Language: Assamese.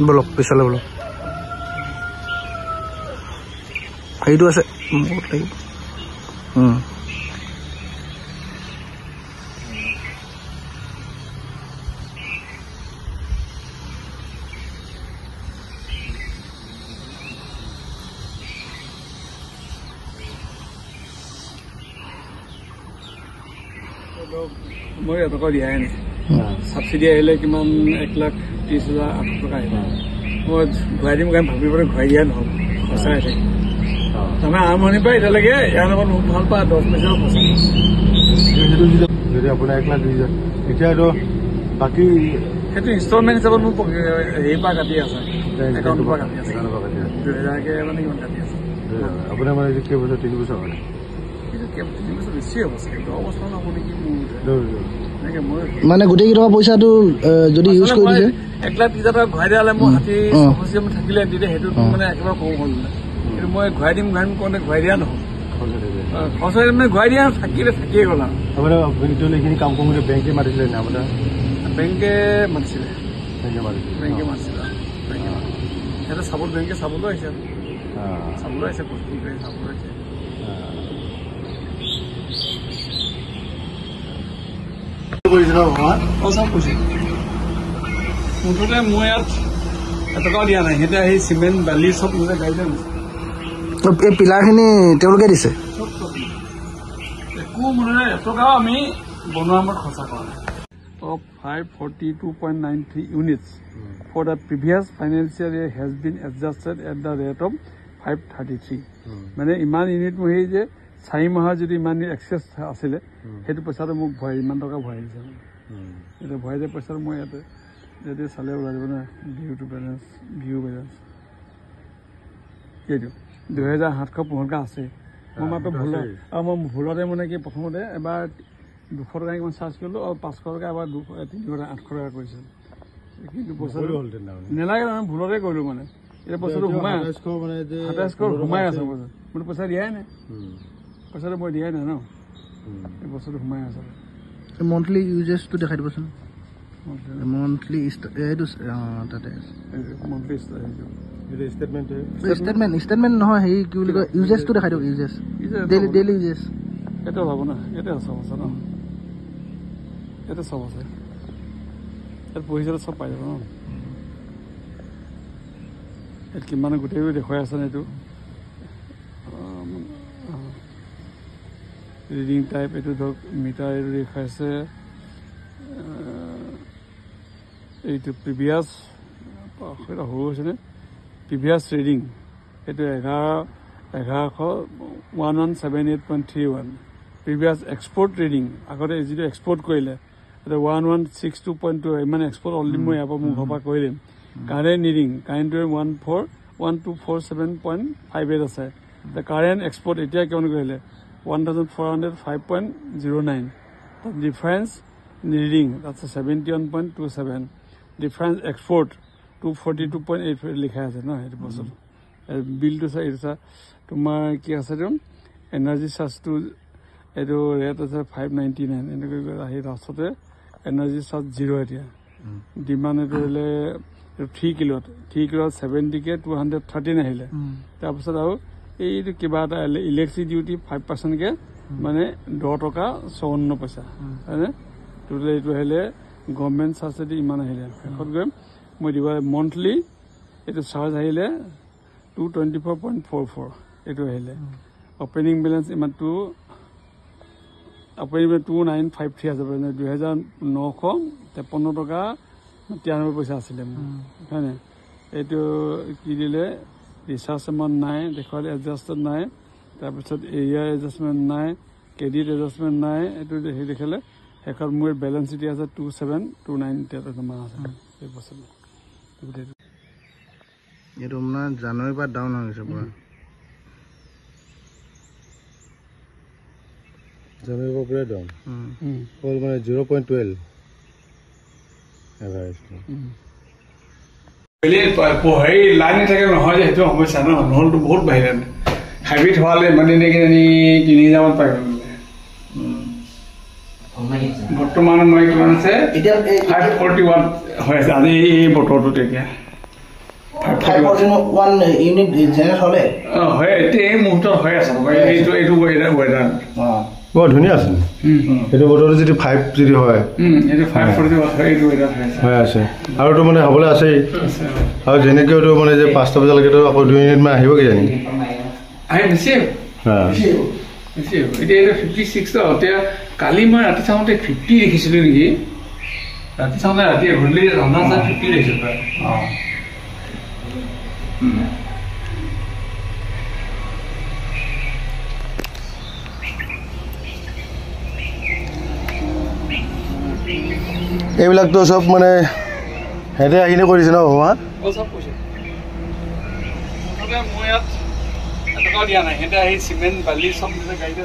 বলক পিছলে বলক এইটো আছে বহুত লাগিব মই এটকা দিয়াই নাই সাবসিডি আহিলে কিমান 1,30,800 টকা আহিব মই ঘূৰাই দিম কাৰণ ভাবি পেলাই ঘূৰাই দিয়া নহ'ব সঁচাই থাকে তাৰমানে আৰম্ভণিৰ পৰা এতিয়ালৈকে ইয়াৰ লগত বহুত ভাল পায় 10 পইচাও ফচা যদি আপোনাৰ 1,20,000 এতিয়াতো বাকী সেইটো ইনষ্টলমেণ্ট হিচাপত মোক হেৰিৰ পৰা কাটি আছে একাউণ্টৰ পৰা কাটি আছে 2,000কে মানে কিমান কাটি আছে আপোনাৰ মানে কেইবছৰ 3 বছৰ হয় বেছি হ'ব চাগে 10 বছৰ নহ'ব নেকি মানে গোটেই কেইটকা পইচাটো যদি ইউজ কৰি দিছে 1,30,000 টকা ঘূৰাই দিয়া হ'লে মোৰ 60 থাকিলে তেতিয়া সেইটো মানে একেবাৰে কম হ'ল কিন্তু মই ঘূৰাই দিম কওঁতে ঘূৰাই দিয়া নহয় খৰচ মানে ঘূৰাই দিয়া থাকিলে থাকিয়ে গ'ল আৰু আপোনাৰ এইখিনি কাম কৰোঁতে বেংকে মাতিছিলে নে আপোনাৰ বেংকে মাতিছিলে সিহঁতে চাবলৈ বেংকে চাবলৈ আহিছে চাবলৈ আহিছে কি কৰি চাবলৈ আহিছে মুঠতে মই ইয়াত এটকাও দিয়া নাই সিহঁতে আহি চিমেণ্ট বালি চব নিজে গাড়ীতে এই পিলাৰখিনি তেওঁলোকে দিছে একো মানে এটকাও আমি বনোৱাৰ মত খৰচা কৰা নাই of 542.93 units for the previous financial year has been adjusted at the rate of 533 মানে ইমান ইউনিট মই যে 4 মাহৰ যদি ইমান এক্সেছ আছিলে সেইটো পইচাটো মোক ভৰাই ইমান টকা ভৰাই দিছে এটা ভৰাই দিয়া পইচাটো মই ইয়াতে যদি চালে ওলাই যাব না ভিউ বেলেঞ্চ এইটো 2,750 আছে মই মাত্ৰ ভুল আৰু মই ভুলতে মানে কি প্ৰথমতে এবাৰ 200 টকা কিমান চাৰ্জ কৰিলোঁ আৰু 500 টকা এবাৰ 3,800 টকা কৰিছিল কিন্তু পইচাটো নেলাগে মানে ভুলতে কৰিলোঁ মানে এতিয়া পইচাটো সোমাই 2700 সোমাই আছে মোৰ পইচা দিয়াই নাই পইচাটো মই দিয়াই নাই ন এই বস্তুটো সোমাই আছে মন্থলি ইউজেছটো দেখাই দিবচোন মন্থলি এইটো তাতে ষ্টেটমেণ্ট নহয় হেৰি কি বুলি কয় ইউজেছটো দেখাই দিয়ক ইউজেছ ডেইলি ইউজেছ এইটো ওলাব না ইয়াতে চব আছে ন ইয়াতে চব আছে ইয়াত পঢ়ি চালে চব পাই যাব ন ইয়াত কিমান গোটেইবোৰ দেখুৱাই আছে এইটো ৰিডিং টাইপ এইটো ধৰক মিটাৰ এইটো দেখাইছে এইটো প্ৰিভিয়াছ সৰু হৈছেনে প্ৰিভিয়াছ ৰিডিং এইটো 1178.31 প্ৰিভিয়াছ এক্সপৰ্ট ৰিডিং আগতে যিটো এক্সপৰ্ট কৰিলে এইটো 1162.2 ইমান এক্সপৰ্ট অলৰেডি মই ইয়াৰ পৰা মোৰ ঘৰৰ পৰা কৰি দিম কাৰেণ্ট ৰিডিং কাৰেণ্টটোৱে 1247.58 আছে কাৰেণ্ট এক্সপৰ্ট এতিয়া কিমান কৰিলে 1,405.09 ডিফাৰেঞ্চ ৰিডিং তাত 71.27 ডিফাৰেঞ্চ এক্সপৰ্ট 242.8 লিখা আছে ন সেইটো বস্তুটো বিলটো চাই এইটো চা তোমাৰ কি আছে এইটো এনাৰ্জি চাৰ্জটো এইটো ৰেট আছে 599 এনেকৈ আহি লাষ্টতে এনাৰ্জি চাৰ্জ 0 এতিয়া ডিমাণ্ড এইটো হ'লে 3 কিলোত 70কে 213 আহিলে তাৰপিছত আৰু এইটো কিবা এটা ইলেক্ট্ৰিক ডিউটি 5%কে মানে 10 টকা 54 পইচা হয়নে টোটেল এইটো আহিলে গভৰ্ণমেণ্ট চাবচিডি ইমান আহিলে শেষত গৈ মই দিব মন্থলি এইটো চাৰ্জ আহিলে 224.44 এইটো আহিলে অপেনিং বেলেঞ্চ ইমানটো অপেনিং 2953 আছে 2,953 টকা 93 পইচা আছিলে হয়নে এইটো কি দিলে ৰিচাৰ্জ এমাউণ্ট নাই দেখুৱালে এডজাষ্টেড নাই তাৰপিছত এৰিয়াৰ এডজাষ্টমেণ্ট নাই ক্ৰেডিট এডজাষ্টমেণ্ট নাই এইটো হেৰি দেখালে শেষত মোৰ বেলেঞ্চ এতিয়া আছে 2729 টকা আছে এই বছৰটো এইটো মানে জানুৱাৰীৰ পৰা ডাউন হৈ গৈছে পুৰা জানুৱাৰীৰ পৰা পুৰা ডাউন হ'ল মানে 0.12 এভাৰেজটো হেৰি লাইন থাকে নহয় যে সেইটো সমস্যা ন নহ'লেতো বহুত বাহিৰে হাইব্ৰিড হোৱালে মানে নেকি 3000 পাই গ'ল বৰ্তমান মই কিমান আছে এতিয়া 541 হৈ আছে আজি এই বতৰটোত এতিয়া 541 ইউনিট জেনেৰেট হ'লে হয় এতিয়া এই মুহূৰ্তত হৈ আছে এইটো ৱেডাৰ বৰ ধুনীয়া আছে এইটো বতৰটো যদি 5 যদি হয় এইটো 541 হয় এইটো ৱেডাৰ হৈ আছে আৰু তো মানে হ'বলৈ আছেই আৰু যেনেকৈতো মানে যে 5টা বজালৈকে আকৌ 2 মিনিট মান আহিব কিজানি আহি বেছি এতিয়া এইটো 56 এতিয়া কালি মই ৰাতি চাওঁতে 50 দেখিছিলোঁ নেকি ৰাতি চাওঁতে ৰাতি গধূলি ৰন্ধা চাহ 50 দেখিছিলোঁ এইবিলাকতো চব মানে সিহঁতে আহিলে কৰিছে ন ভগৱান চব কৈছে মই ইয়াত এটকাও দিয়া নাই সিহঁতে আহি চিমেণ্ট বালি চব গাড়ীতে